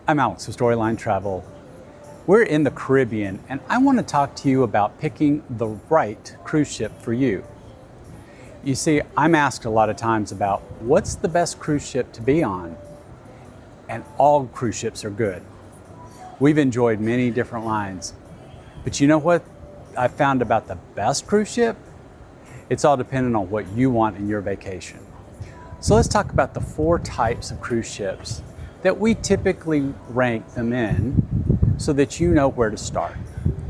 I'm Alex with Storyline Travel. We're in the Caribbean and I want to talk to you about picking the right cruise ship for you. You see, I'm asked a lot of times about what's the best cruise ship to be on, and all cruise ships are good. We've enjoyed many different lines, but you know what I found about the best cruise ship? It's all dependent on what you want in your vacation. So let's talk about the 4 types of cruise ships that we typically rank them in so that you know where to start.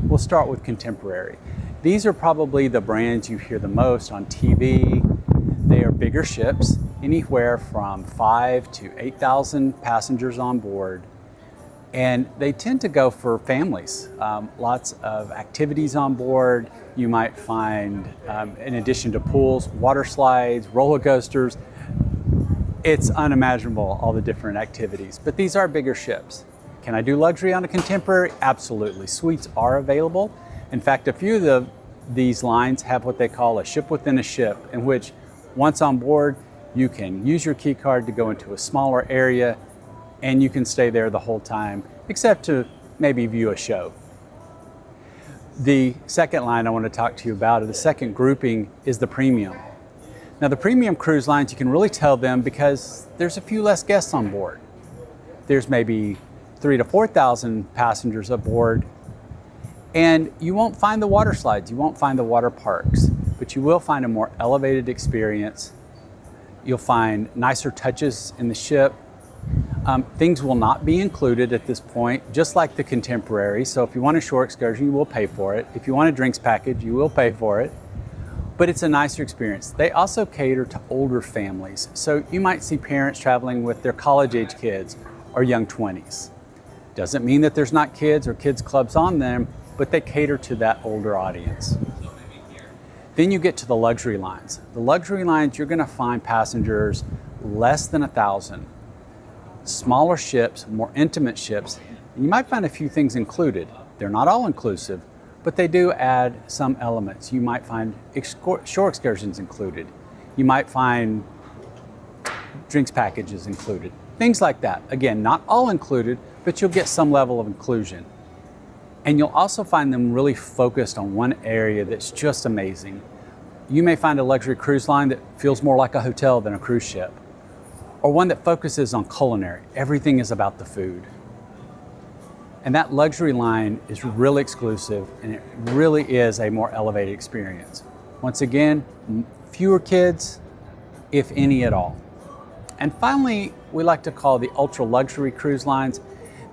We'll start with contemporary. These are probably the brands you hear the most on TV. They are bigger ships, anywhere from 5 to 8,000 passengers on board. And they tend to go for families. Lots of activities on board. You might find, in addition to pools, water slides, roller coasters. It's unimaginable, all the different activities, but these are bigger ships. Can I do luxury on a contemporary? Absolutely. Suites are available. In fact, a few of these lines have what they call a ship within a ship, in which once on board, you can use your key card to go into a smaller area and you can stay there the whole time, except to maybe view a show. The second line I want to talk to you about, or the second grouping, is the premium. Now, the premium cruise lines, you can really tell them because there's a few less guests on board. There's maybe 3,000 to 4,000 passengers aboard, and you won't find the water slides, you won't find the water parks, but you will find a more elevated experience. You'll find nicer touches in the ship. Things will not be included at this point, just like the contemporary. So if you want a shore excursion, you will pay for it. If you want a drinks package, you will pay for it. But it's a nicer experience. They also cater to older families. So you might see parents traveling with their college-age kids or young 20s. Doesn't mean that there's not kids or kids clubs on them, but they cater to that older audience. Then you get to the luxury lines. The luxury lines, you're gonna find passengers less than 1,000. Smaller ships, more intimate ships, and you might find a few things included. They're not all inclusive, but they do add some elements. You might find shore excursions included. You might find drinks packages included. Things like that. Again, not all included, but you'll get some level of inclusion. And you'll also find them really focused on one area that's just amazing. You may find a luxury cruise line that feels more like a hotel than a cruise ship, or one that focuses on culinary. Everything is about the food. And that luxury line is really exclusive, and it really is a more elevated experience. Once again, fewer kids, if any at all. And finally, we like to call the ultra luxury cruise lines.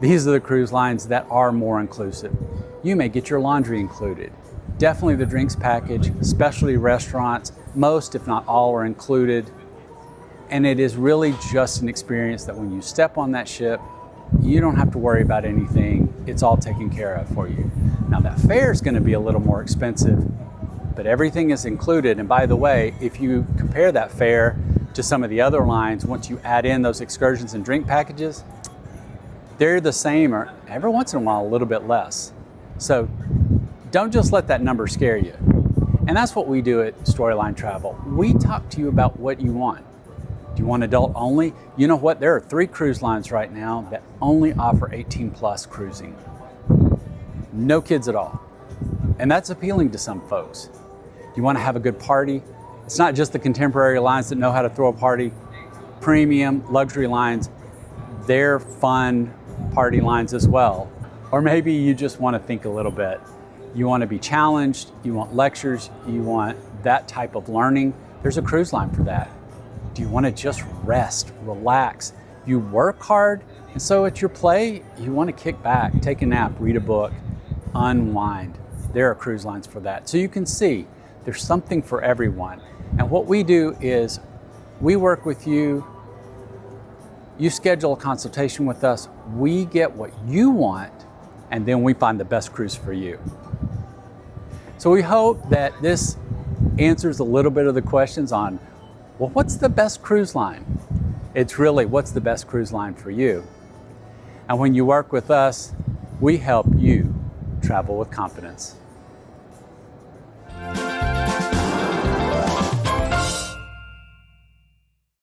These are the cruise lines that are more inclusive. You may get your laundry included. Definitely the drinks package, specialty restaurants, most if not all are included. And it is really just an experience that when you step on that ship, you don't have to worry about anything. It's all taken care of for you. Now that fare is going to be a little more expensive, but everything is included. And by the way, if you compare that fare to some of the other lines, once you add in those excursions and drink packages, they're the same, or every once in a while a little bit less. So don't just let that number scare you. And that's what we do at Storyline Travel. We talk to you about what you want. Do you want adult only? You know what? There are 3 cruise lines right now that only offer 18+ cruising. No kids at all. And that's appealing to some folks. You want to have a good party? It's not just the contemporary lines that know how to throw a party. Premium, luxury lines, they're fun party lines as well. Or maybe you just want to think a little bit. You want to be challenged, you want lectures, you want that type of learning. There's a cruise line for that. Do you want to just rest, relax? You work hard, and so at your play, you want to kick back, take a nap, read a book, unwind. There are cruise lines for that. So you can see there's something for everyone. And what we do is we work with you, you schedule a consultation with us, we get what you want, and then we find the best cruise for you. So we hope that this answers a little bit of the questions on, well, what's the best cruise line? It's really, what's the best cruise line for you? And when you work with us, we help you travel with confidence.